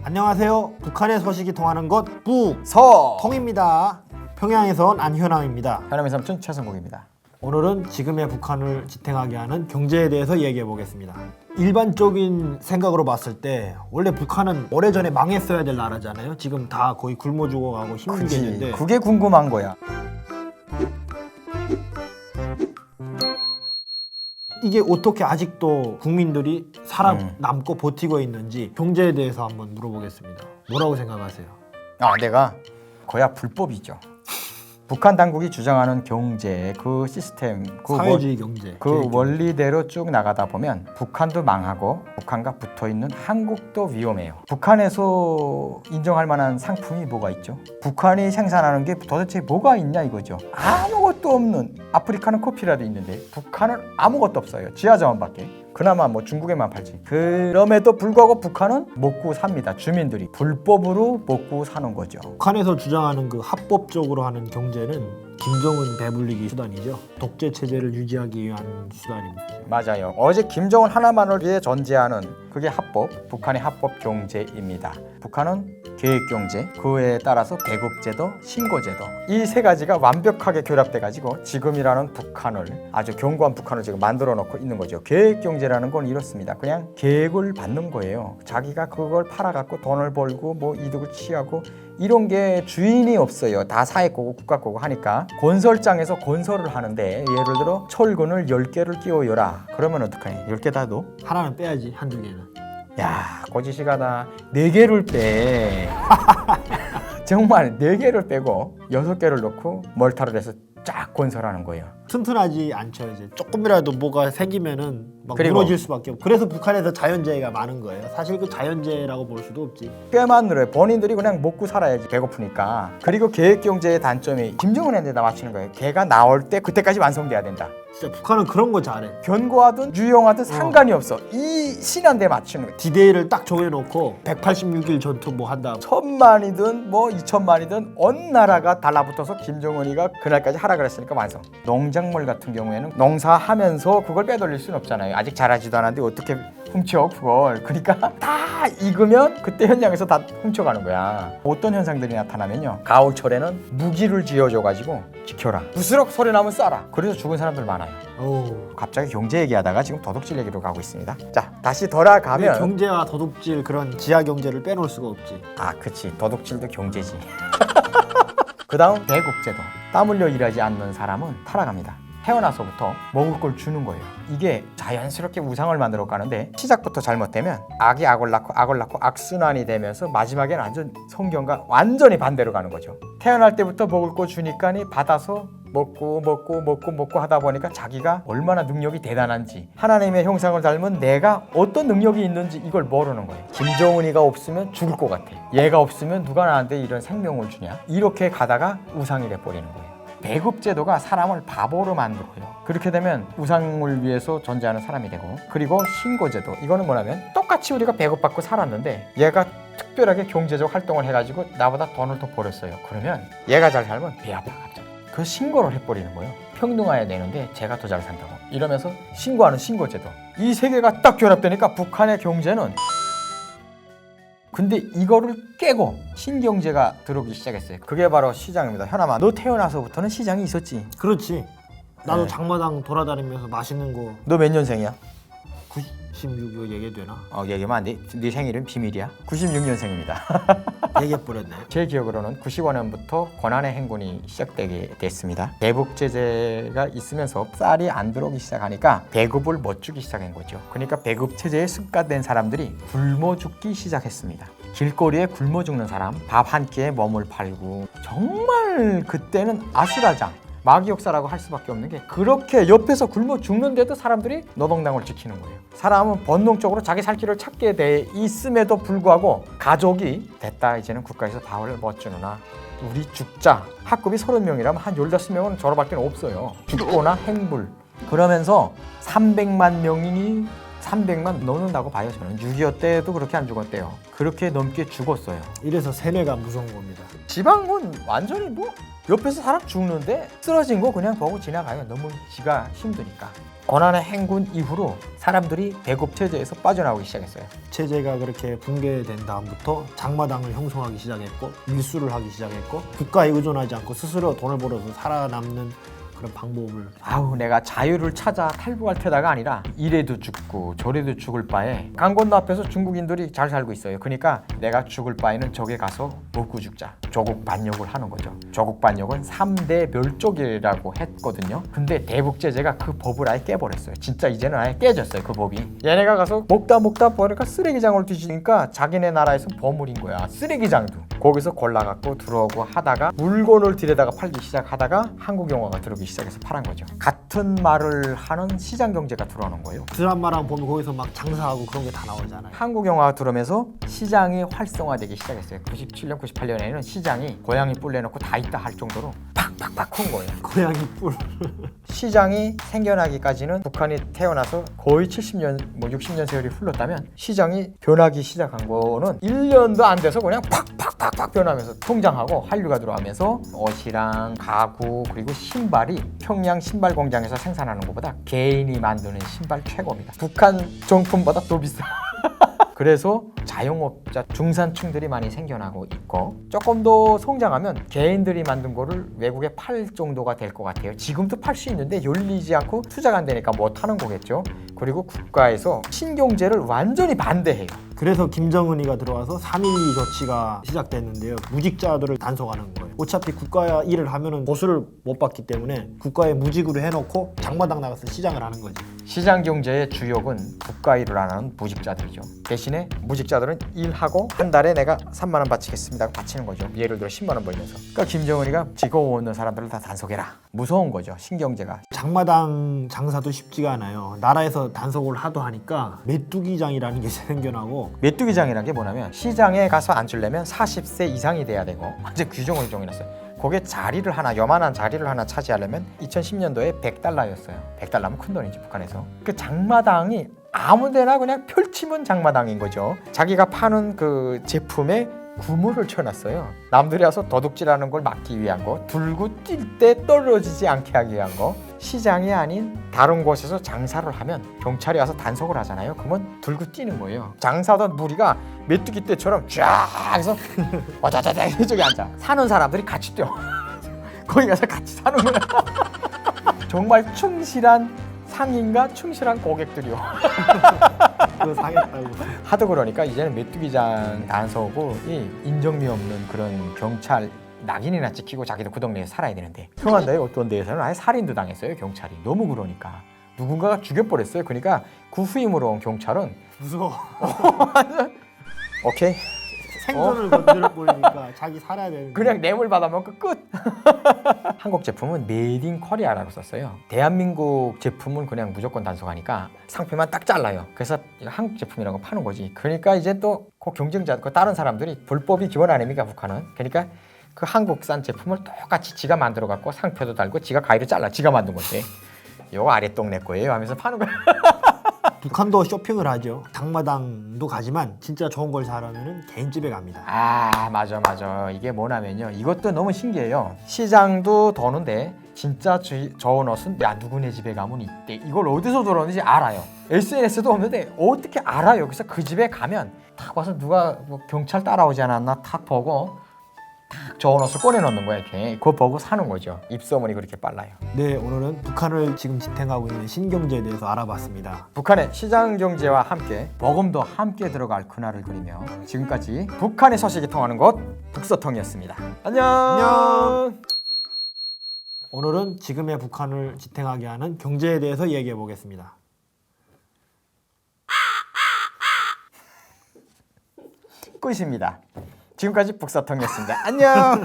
안녕하세요. 북한의 소식이 통하는 것 서 북통입니다. 평양에선 안현암입니다. 현암의 삼촌 최성국입니다. 오늘은 지금의 북한을 지탱하게 하는 경제에 대해서 얘기해 보겠습니다. 일반적인 생각으로 봤을 때 원래 북한은 오래전에 망했어야 될 나라잖아요. 지금 다 거의 굶어 죽어가고 힘들게 있는데 그게 궁금한 거야. 이게 어떻게 아직도 국민들이 살아남고 버티고 있는지 경제에 대해서 한번 물어보겠습니다. 뭐라고 생각하세요? 내가 거야 불법이죠. 북한 당국이 주장하는 경제 그 시스템 사회주의 경제 그 원리대로 쭉 나가다 보면 북한도 망하고 북한과 붙어있는 한국도 위험해요. 북한에서 인정할 만한 상품이 뭐가 있죠? 북한이 생산하는 게 도대체 뭐가 있냐 이거죠. 아무것도 없는, 아프리카는 커피라도 있는데 북한은 아무것도 없어요. 지하자원밖에. 그나마 뭐 중국에만 팔지. 그럼에도 불구하고 북한은 먹고 삽니다. 주민들이 불법으로 먹고 사는 거죠. 북한에서 주장하는 그 합법적으로 하는 경제는 김정은 배불리기 수단이죠. 독재 체제를 유지하기 위한 수단입니다. 맞아요. 어제 김정은 하나만을 위해 존재하는 그게 합법, 북한의 합법 경제입니다. 북한은 계획경제, 그에 따라서 배급제도, 신고제도 이 세 가지가 완벽하게 결합돼가지고 지금이라는 북한을 아주 견고한 북한을 지금 만들어 놓고 있는 거죠. 계획경제라는 건 이렇습니다. 그냥 계획을 받는 거예요. 자기가 그걸 팔아갖고 돈을 벌고 뭐 이득을 취하고 이런 게 주인이 없어요. 다 사회 거고 국가 거고 하니까 건설장에서 건설을 하는데 예를 들어 철근을 10개를 끼워요라. 그러면 어떡하니? 10개 다 넣어? 하나는 빼야지, 한두 개는. 야, 거짓이가다. 4개를 빼. 정말 4개를 빼고 6개를 넣고 몰타를 해서 쫙 건설하는 거예요. 튼튼하지 않죠. 이제 조금이라도 뭐가 생기면은 막 그리고 무너질 수밖에 없고. 그래서 북한에서 자연재해가 많은 거예요. 사실 그 자연재해라고 볼 수도 없지. 꽤만 늘어요. 본인들이 그냥 먹고 살아야지 배고프니까. 그리고 계획경제의 단점이 김정은한테다 맞추는 거예요. 걔가 나올 때 그때까지 완성돼야 된다. 진짜 북한은 그런 거 잘해. 견고하든 유용하든 상관이 없어. 이 신한테 맞추는 거예요. 디데이를 딱 정해놓고 186일 전투 뭐 한다. 1000만이든 뭐 2000만이든 어느 나라가 달라붙어서 김정은이가 그날까지 하라 그랬으니까 완성. 농작물 같은 경우에는 농사하면서 그걸 빼돌릴 수는 없잖아요. 아직 자라지도 않았는데 어떻게 훔쳐 그걸. 그러니까 다 익으면 그때 현장에서 다 훔쳐가는 거야. 어떤 현상들이 나타나면요, 가을철에는 무기를 쥐어줘가지고 지켜라, 부스럭 소리 나면 쏴라. 그래서 죽은 사람들 많아요. 오. 갑자기 경제 얘기하다가 지금 도둑질 얘기로 가고 있습니다. 자, 다시 돌아가면 경제와 도둑질 그런 지하 경제를 빼놓을 수가 없지. 그치, 도둑질도 경제지. 그 다음 배급제도. 땀 흘려 일하지 않는 사람은 타락합니다. 태어나서부터 먹을 걸 주는 거예요. 이게 자연스럽게 우상을 만들어 가는데 시작부터 잘못되면 악이 악을 낳고 악순환이 되면서 마지막에는 완전 성경과 완전히 반대로 가는 거죠. 태어날 때부터 먹을 거 주니까 받아서 먹고 하다 보니까 자기가 얼마나 능력이 대단한지, 하나님의 형상을 닮은 내가 어떤 능력이 있는지 이걸 모르는 거예요. 김정은이가 없으면 죽을 것 같아. 얘가 없으면 누가 나한테 이런 생명을 주냐. 이렇게 가다가 우상이 돼버리는 거예요. 배급제도가 사람을 바보로 만들어요. 그렇게 되면 우상을 위해서 존재하는 사람이 되고, 그리고 신고제도. 이거는 뭐냐면 똑같이 우리가 배급받고 살았는데 얘가 특별하게 경제적 활동을 해가지고 나보다 돈을 더 벌었어요. 그러면 얘가 잘 살면 배 아파 갑자기. 그 신고를 해버리는 거예요. 평등화해야 되는데 제가 더 잘 산다고 이러면서 신고하는 신고제도. 이 세 개가 딱 결합되니까 북한의 경제는, 근데 이거를 깨고 신경제가 들어오기 시작했어요. 그게 바로 시장입니다. 현아마, 너 태어나서부터는 시장이 있었지? 그렇지. 나도 네. 장마당 돌아다니면서 맛있는 거. 너 몇 년생이야? 96이거 얘기해도 되나? 얘기하면 안 돼. 네 생일은 비밀이야. 96년생입니다. 얘기해버렸네. 제 기억으로는 95년부터 권한의 행군이 시작되게 됐습니다. 배급제제가 있으면서 쌀이 안 들어오기 시작하니까 배급을 못 주기 시작한 거죠. 그러니까 배급체제에 습관된 사람들이 굶어 죽기 시작했습니다. 길거리에 굶어 죽는 사람, 밥 한 끼에 몸을 팔고, 정말 그때는 아수라장, 마귀역사라고 할 수밖에 없는 게, 그렇게 옆에서 굶어 죽는데도 사람들이 노동당을 지키는 거예요. 사람은 본능적으로 자기 살 길을 찾게 돼 있음에도 불구하고 가족이 됐다, 이제는 국가에서 밥을 못 주느나 우리 죽자. 학급이 30명이라면 한 15명은 졸업할 때는 없어요. 죽거나 행불. 그러면서 300만 명이 300만 넘는다고 봐요. 저는 6.25 때도 그렇게 안 죽었대요. 그렇게 넘게 죽었어요. 이래서 세뇌가 무서운 겁니다. 지방은 완전히 뭐 옆에서 사람 죽는데 쓰러진 거 그냥 보고 지나가요. 너무 지가 힘드니까. 고난의 행군 이후로 사람들이 배급 체제에서 빠져나오기 시작했어요. 체제가 그렇게 붕괴된 다음부터 장마당을 형성하기 시작했고 밀수를 하기 시작했고 국가에 의존하지 않고 스스로 돈을 벌어서 살아남는 그런 방법을 아우 내가 자유를 찾아 탈북할 테다가 아니라 이래도 죽고 저래도 죽을 바에 강 건너 앞에서 중국인들이 잘 살고 있어요. 그러니까 내가 죽을 바에는 저기 가서 먹고 죽자. 조국 반역을 하는 거죠. 조국 반역은 3대 멸족이라고 했거든요. 근데 대북제재가 그 법을 아예 깨버렸어요. 진짜 이제는 아예 깨졌어요. 그 법이. 얘네가 가서 먹다 보니까 쓰레기장을 뒤지니까 자기네 나라에서 버물인 거야. 쓰레기장도. 거기서 골라갖고 들어오고 하다가 물건을 들여다가 팔기 시작하다가 한국 영화가 들어오기 시작해서 팔은 거죠. 같은 말을 하는 시장 경제가 들어오는 거예요. 드라마랑 보면 거기서 막 장사하고 그런 게 다 나오잖아요. 한국 영화가 들어오면서 시장이 활성화되기 시작했어요. 97년, 98년에는 시장이 고양이 뿔 내놓고 다 있다 할 정도로 팍팍팍 큰 거예요. 고양이 뿔. 시장이 생겨나기까지는 북한이 태어나서 거의 70년, 60년 세월이 흘렀다면 시장이 변하기 시작한 거는 1년도 안 돼서 그냥 팍팍팍팍 변하면서 성장하고 한류가 들어가면서 옷이랑 가구 그리고 신발이 평양 신발 공장에서 생산하는 것보다 개인이 만드는 신발 최고입니다. 북한 정품보다 더 비싸. 그래서 자영업자 중산층들이 많이 생겨나고 있고 조금 더 성장하면 개인들이 만든 거를 외국에 팔 정도가 될 것 같아요. 지금도 팔 수 있는데 열리지 않고 투자가 안 되니까 못 하는 거겠죠. 그리고 국가에서 신경제를 완전히 반대해요. 그래서 김정은이가 들어와서 3.12 조치가 시작됐는데요. 무직자들을 단속하는 거예요. 어차피 국가 일을 하면은 보수를 못 받기 때문에 국가에 무직으로 해놓고 장마당 나가서 시장을 하는 거지. 시장 경제의 주역은 국가 일을 안 하는 무직자들이죠. 대신에 무직자들은 일하고 한 달에 내가 3만 원 바치겠습니다 하고 바치는 거죠. 예를 들어 10만 원 벌면서. 그러니까 김정은이가 지고 오는 사람들을 다 단속해라. 무서운 거죠. 신경제가. 장마당 장사도 쉽지가 않아요. 나라에서 단속을 하도 하니까 메뚜기장이라는 게 생겨나고 메뚜기장이라는 게 뭐냐면 시장에 가서 앉으려면 40세 이상이 돼야 되고 이제 규정을 정해놨어요. 거기에 자리를 하나 요만한 자리를 하나 차지하려면 2010년도에 $100였어요. $100면 큰 돈이지 북한에서. 그 장마당이 아무데나 그냥 펼치면 장마당인 거죠. 자기가 파는 그 제품에 구물을 쳐놨어요. 남들이 와서 도둑질하는 걸 막기 위한 거, 들고 뛸 때 떨어지지 않게 하기 위한 거. 시장이 아닌 다른 곳에서 장사를 하면 경찰이 와서 단속을 하잖아요. 그러면 들고 뛰는 거예요. 장사하던 무리가 메뚜기 떼처럼 쫙 해서 와자자자 이쪽에 앉아. 사는 사람들이 같이 뛰어. 거기 가서 같이 사는 거야. 정말 충실한 상인과 충실한 고객들이요. 그거 사겠다고. 하도 그러니까 이제는 메뚜기장 단속이 인정미 없는 그런 경찰 낙인이나 찍히고 자기도 그 동네에 살아야 되는데 평안도에 어떤 데에서는 아예 살인도 당했어요. 경찰이 너무 그러니까 누군가가 죽여버렸어요. 그러니까 그 후임으로 온 경찰은 무서워. 오케이 생존을 건드려 버리니까 자기 살아야 되는. 그냥 뇌물 받아먹고 끝. 한국 제품은 메이드 인 코리아라고 썼어요. 대한민국 제품은 그냥 무조건 단속하니까 상표만 딱 잘라요. 그래서 이거 한국 제품이라고 파는 거지. 그러니까 이제 또 그 경쟁자, 그 다른 사람들이 불법이 기원 아닙니까 북한은. 그러니까 그 한국산 제품을 똑같이 지가 만들어 갖고 상표도 달고 지가 가위로 잘라 지가 만든 건데 요거 아랫동 내 거예요 하면서 파는 거야. 북한도 쇼핑을 하죠. 장마당도 가지만 진짜 좋은 걸 사려면 개인집에 갑니다. 아 맞아 이게 뭐냐면요 이것도 너무 신기해요. 시장도 도는데 진짜 좋은 옷은 야 누구네 집에 가면 있대. 이걸 어디서 들었는지 알아요. SNS도 없는데 어떻게 알아요. 그래서 그 집에 가면 딱 와서 누가 뭐 경찰 따라오지 않았나 탁 보고 딱 좋은 옷을 꺼내놓는 거야 이렇게. 그거 보고 사는 거죠. 입소문이 그렇게 빨라요. 네, 오늘은 북한을 지금 지탱하고 있는 신경제에 대해서 알아봤습니다. 북한의 시장 경제와 함께 버금도 함께 들어갈 그날을 그리며 지금까지 북한의 소식이 통하는 곳 북소통이었습니다. 안녕. 오늘은 지금의 북한을 지탱하게 하는 경제에 대해서 얘기해 보겠습니다. 끝입니다. 지금까지 북소통이었습니다. 안녕.